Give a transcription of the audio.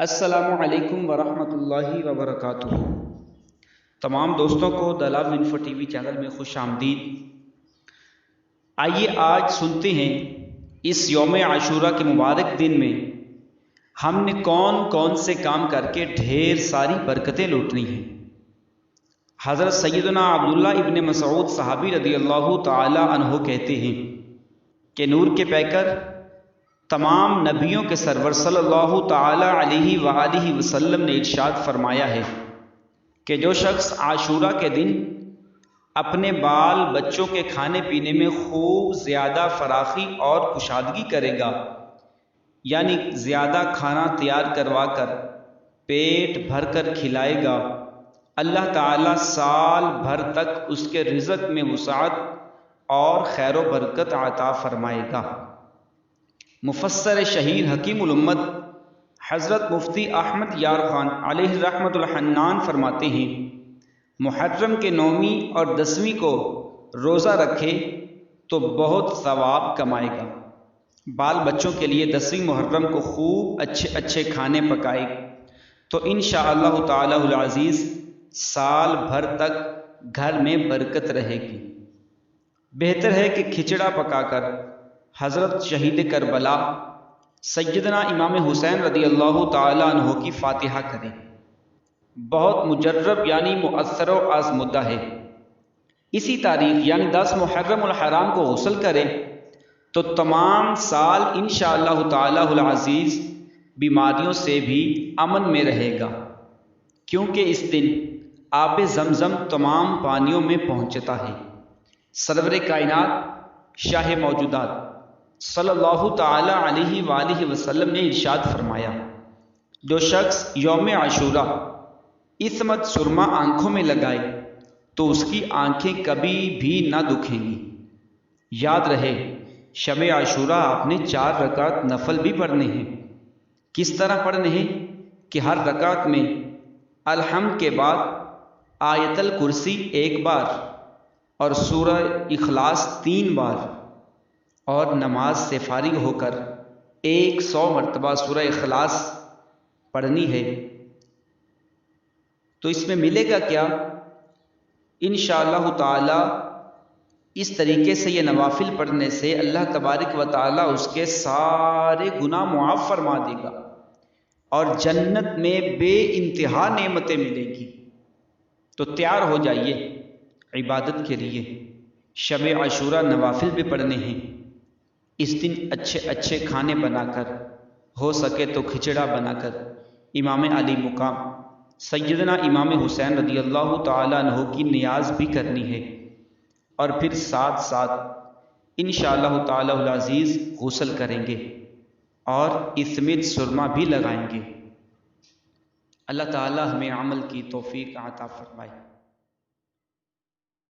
السلام علیکم ورحمۃ اللہ وبرکاتہ۔ تمام دوستوں کو دلال انفو ٹی وی چینل میں خوش آمدید۔ آئیے آج سنتے ہیں اس یوم عاشورہ کے مبارک دن میں ہم نے کون کون سے کام کر کے ڈھیر ساری برکتیں لوٹنی ہیں۔ حضرت سیدنا عبداللہ ابن مسعود صحابی رضی اللہ تعالی عنہ کہتے ہیں کہ نور کے پیکر تمام نبیوں کے سرور صلی اللہ تعالی علیہ وآلہ وسلم نے ارشاد فرمایا ہے کہ جو شخص عاشورہ کے دن اپنے بال بچوں کے کھانے پینے میں خوب زیادہ فراخی اور کشادگی کرے گا، یعنی زیادہ کھانا تیار کروا کر پیٹ بھر کر کھلائے گا، اللہ تعالیٰ سال بھر تک اس کے رزق میں وسعت اور خیر و برکت عطا فرمائے گا۔ مفسر شہیر حکیم الامت حضرت مفتی احمد یار خان علیہ رحمت الحنان فرماتے ہیں، محرم کے 9ویں اور 10ویں کو روزہ رکھے تو بہت ثواب کمائے گا۔ بال بچوں کے لیے 10ویں محرم کو خوب اچھے کھانے پکائے تو انشاءاللہ تعالی العزیز سال بھر تک گھر میں برکت رہے گی۔ بہتر ہے کہ کھچڑا پکا کر حضرت شہید کربلا سیدنا امام حسین رضی اللہ تعالی عنہ کی فاتحہ کریں۔ بہت مجرب یعنی مؤثر و آزمودہ ہے۔ اسی تاریخ یعنی 10 محرم الحرام کو غسل کریں تو تمام سال انشاءاللہ تعالی العزیز بیماریوں سے بھی امن میں رہے گا، کیونکہ اس دن آب زمزم تمام پانیوں میں پہنچتا ہے۔ سرور کائنات شاہ موجودات صلی اللہ تعالی علیہ وآلہ وسلم نے ارشاد فرمایا، جو شخص یوم عاشورہ عصمت سرما آنکھوں میں لگائے تو اس کی آنکھیں کبھی بھی نہ دکھیں گی۔ یاد رہے شب عاشورہ آپ نے 4 رکعت نفل بھی پڑھنے ہیں۔ کس طرح پڑھنے ہیں کہ ہر رکعت میں الحمد کے بعد آیت الکرسی 1 بار اور سورہ اخلاص 3 بار، اور نماز سے فارغ ہو کر 100 مرتبہ سورہ اخلاص پڑھنی ہے۔ تو اس میں ملے گا کیا؟ انشاءاللہ تعالی اس طریقے سے یہ نوافل پڑھنے سے اللہ تبارک و تعالی اس کے سارے گناہ معاف فرما دے گا اور جنت میں بے انتہا نعمتیں ملیں گی۔ تو تیار ہو جائیے عبادت کے لیے۔ شب عاشورہ نوافل بھی پڑھنے ہیں۔ اس دن اچھے کھانے بنا کر، ہو سکے تو کھچڑا بنا کر امام علی مقام سیدنا امام حسین رضی اللہ تعالیٰ عنہ کی نیاز بھی کرنی ہے، اور پھر ساتھ انشاءاللہ تعالی العزیز غسل کریں گے اور عصمت سرما بھی لگائیں گے۔ اللہ تعالی ہمیں عمل کی توفیق عطا فرمائے۔